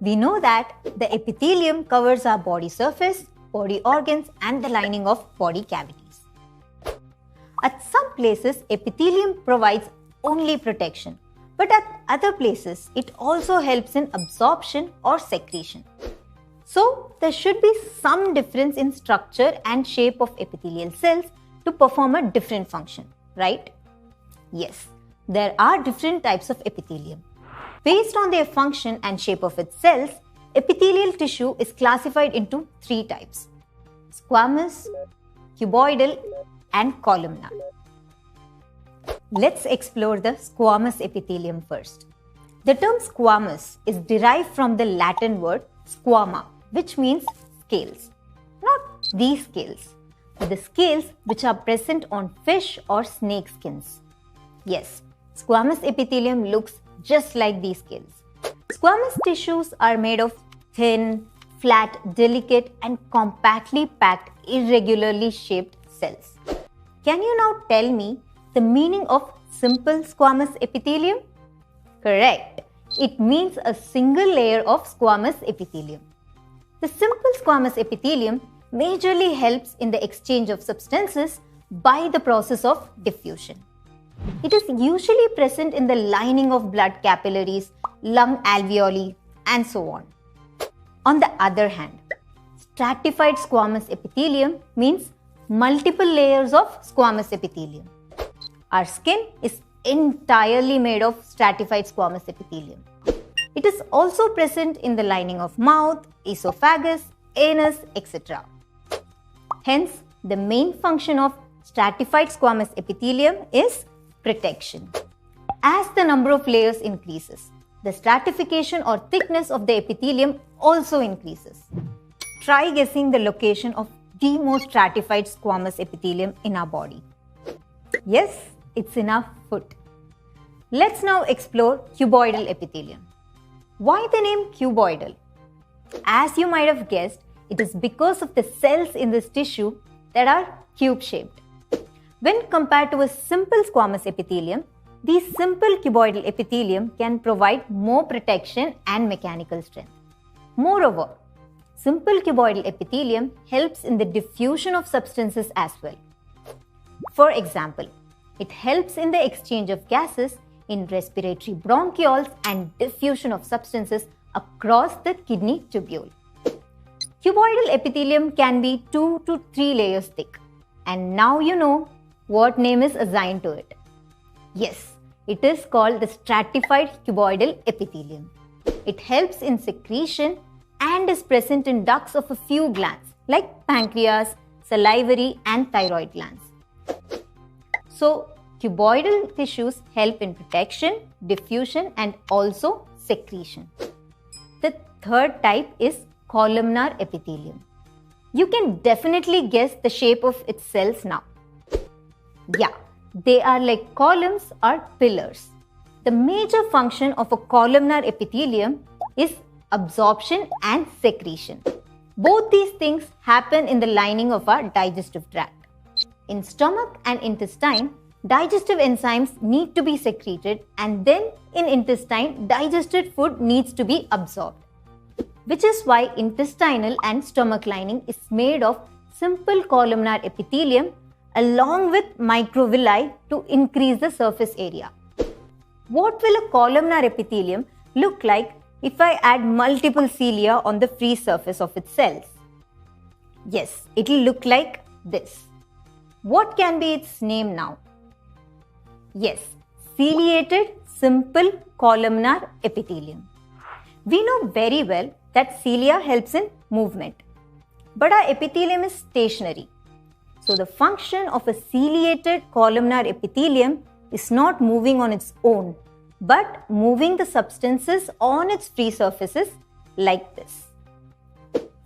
We know that the epithelium covers our body surface, body organs, and the lining of body cavities. At some places, epithelium provides only protection, but at other places, it also helps in absorption or secretion. So, there should be some difference in structure and shape of epithelial cells to perform a different function, right? Yes, there are different types of epithelium. Based on their function and shape of its cells, epithelial tissue is classified into three types: squamous, cuboidal, and columnar. Let's explore the squamous epithelium first. The term squamous is derived from the Latin word squama, which means scales. Not these scales, but the scales which are present on fish or snake skins. Yes, squamous epithelium looks just like these scales. Squamous tissues are made of thin, flat, delicate, and compactly packed, irregularly shaped cells. Can you now tell me the meaning of simple squamous epithelium? Correct. It means a single layer of squamous epithelium. The simple squamous epithelium majorly helps in the exchange of substances by the process of diffusion. It is usually present in the lining of blood capillaries, lung alveoli, and so on. On the other hand, stratified squamous epithelium means multiple layers of squamous epithelium. Our skin is entirely made of stratified squamous epithelium. It is also present in the lining of mouth, esophagus, anus, etc. Hence, the main function of stratified squamous epithelium is protection. As the number of layers increases, the stratification or thickness of the epithelium also increases. Try guessing the location of the most stratified squamous epithelium in our body. Yes, it's in our foot. Let's now explore cuboidal epithelium. Why the name cuboidal? As you might have guessed, it is because of the cells in this tissue that are cube-shaped. When compared to a simple squamous epithelium, these simple cuboidal epithelium can provide more protection and mechanical strength. Moreover, simple cuboidal epithelium helps in the diffusion of substances as well. For example, it helps in the exchange of gases in respiratory bronchioles and diffusion of substances across the kidney tubule. Cuboidal epithelium can be 2 to 3 layers thick, and now you know what name is assigned to it. Yes, it is called the stratified cuboidal epithelium. It helps in secretion and is present in ducts of a few glands like pancreas, salivary, and thyroid glands. So, cuboidal tissues help in protection, diffusion, and also secretion. The third type is columnar epithelium. You can definitely guess the shape of its cells now. Yeah, they are like columns or pillars. The major function of a columnar epithelium is absorption and secretion. Both these things happen in the lining of our digestive tract. In stomach and intestine, digestive enzymes need to be secreted, and then in intestine, digested food needs to be absorbed. Which is why intestinal and stomach lining is made of simple columnar epithelium along with microvilli to increase the surface area. What will a columnar epithelium look like if I add multiple cilia on the free surface of its cells? Yes, it will look like this. What can be its name now? Yes, ciliated simple columnar epithelium. We know very well that cilia helps in movement, but our epithelium is stationary. So the function of a ciliated columnar epithelium is not moving on its own, but moving the substances on its free surfaces like this.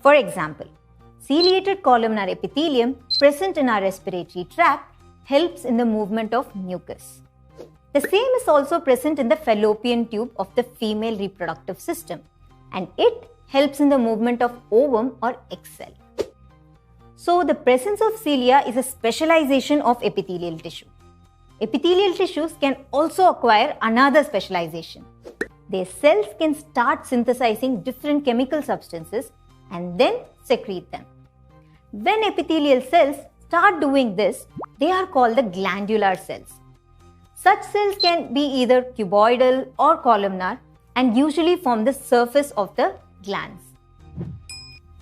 For example, ciliated columnar epithelium present in our respiratory tract helps in the movement of mucus. The same is also present in the fallopian tube of the female reproductive system, and it helps in the movement of ovum or egg cell. So the presence of cilia is a specialization of epithelial tissue. Epithelial tissues can also acquire another specialization. their cells can start synthesizing different chemical substances and then secrete them. When epithelial cells start doing this, they are called the glandular cells. Such cells can be either cuboidal or columnar and usually form the surface of the glands.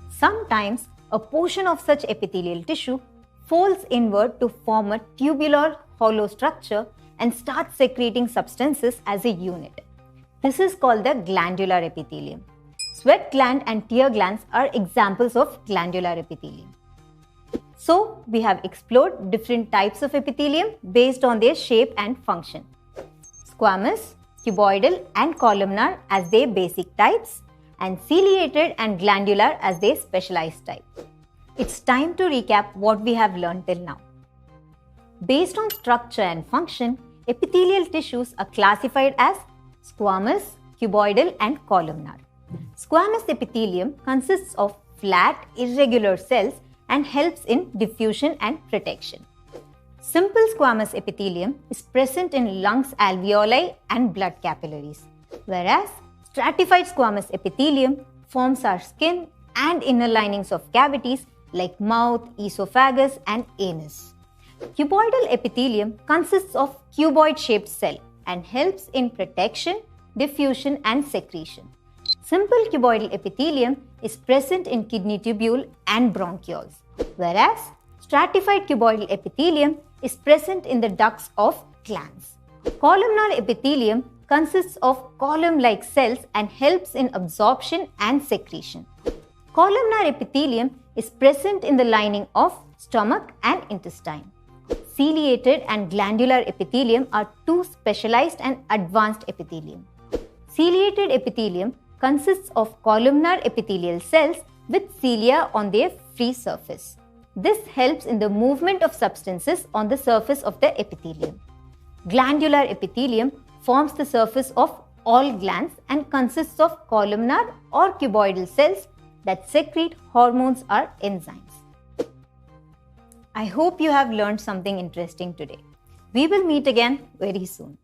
Sometimes a portion of such epithelial tissue folds inward to form a tubular hollow structure and starts secreting substances as a unit. This is called the glandular epithelium. Sweat gland and tear glands are examples of glandular epithelium. So, we have explored different types of epithelium based on their shape and function. Squamous, cuboidal and columnar as their basic types, and ciliated and glandular as their specialized type. It's time to recap what we have learned till now. Based on structure and function, epithelial tissues are classified as squamous, cuboidal and columnar. Squamous epithelium consists of flat, irregular cells and helps in diffusion and protection. Simple squamous epithelium is present in lungs alveoli and blood capillaries, whereas stratified squamous epithelium forms our skin and inner linings of cavities like mouth, esophagus and anus. Cuboidal epithelium consists of cuboid-shaped cell and helps in protection, diffusion and secretion. Simple cuboidal epithelium is present in kidney tubule and bronchioles, whereas stratified cuboidal epithelium is present in the ducts of glands. Columnar epithelium consists of column-like cells and helps in absorption and secretion. Columnar epithelium is present in the lining of stomach and intestine. Ciliated and glandular epithelium are two specialized and advanced epithelium. Ciliated epithelium consists of columnar epithelial cells with cilia on their free surface. This helps in the movement of substances on the surface of the epithelium. Glandular epithelium forms the surface of all glands and consists of columnar or cuboidal cells that secrete hormones or enzymes. I hope you have learned something interesting today. We will meet again very soon.